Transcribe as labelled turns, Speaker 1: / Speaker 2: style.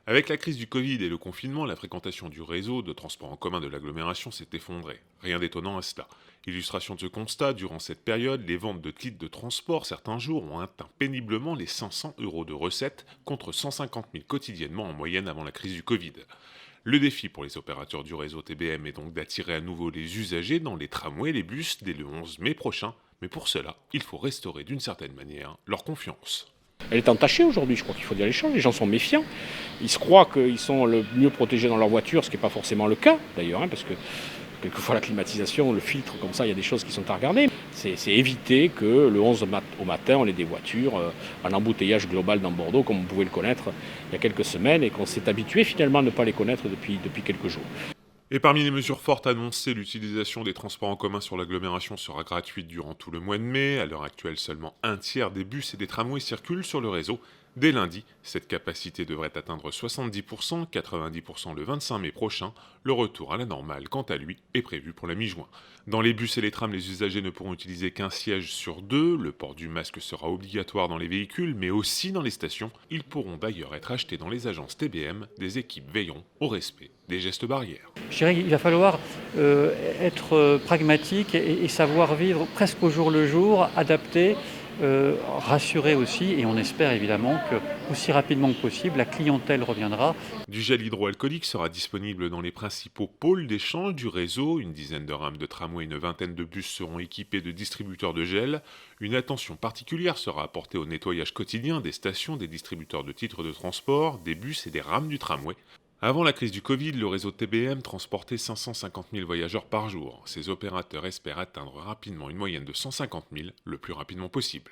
Speaker 1: Avec la crise du Covid et le confinement, la fréquentation du réseau de transport en commun de l'agglomération s'est effondrée. Rien d'étonnant à cela. Illustration de ce constat, durant cette période, les ventes de titres de transport certains jours ont atteint péniblement les 500 euros de recettes contre 150 000 quotidiennement en moyenne avant la crise du Covid. Le défi pour les opérateurs du réseau TBM est donc d'attirer à nouveau les usagers dans les tramways et les bus dès le 11 mai prochain, mais pour cela, il faut restaurer d'une certaine manière leur confiance.
Speaker 2: Elle est entachée aujourd'hui, je crois qu'il faut dire les choses. Les gens sont méfiants. Ils se croient qu'ils sont le mieux protégés dans leur voiture, ce qui n'est pas forcément le cas d'ailleurs, parce que quelquefois la climatisation, le filtre, comme ça, il y a des choses qui sont à regarder. C'est éviter que le 11 au matin, on ait des voitures, un embouteillage global dans Bordeaux, comme on pouvait le connaître il y a quelques semaines, et qu'on s'est habitué finalement à ne pas les connaître depuis quelques jours.
Speaker 1: Et parmi les mesures fortes annoncées, l'utilisation des transports en commun sur l'agglomération sera gratuite durant tout le mois de mai. À l'heure actuelle, seulement un tiers des bus et des tramways circulent sur le réseau. Dès lundi, cette capacité devrait atteindre 70%, 90% le 25 mai prochain. Le retour à la normale, quant à lui, est prévu pour la mi-juin. Dans les bus et les trams, les usagers ne pourront utiliser qu'un siège sur deux. Le port du masque sera obligatoire dans les véhicules, mais aussi dans les stations. Ils pourront d'ailleurs être achetés dans les agences TBM. Des équipes veilleront au respect des gestes barrières.
Speaker 3: Je dirais qu'il va falloir être pragmatique et savoir vivre presque au jour le jour, adapté, rassurer aussi, et on espère évidemment que aussi rapidement que possible, la clientèle reviendra.
Speaker 1: Du gel hydroalcoolique sera disponible dans les principaux pôles d'échange du réseau. Une dizaine de rames de tramway et une vingtaine de bus seront équipés de distributeurs de gel. Une attention particulière sera apportée au nettoyage quotidien des stations, des distributeurs de titres de transport, des bus et des rames du tramway. Avant la crise du Covid, le réseau TBM transportait 550 000 voyageurs par jour. Ces opérateurs espèrent atteindre rapidement une moyenne de 150 000 le plus rapidement possible.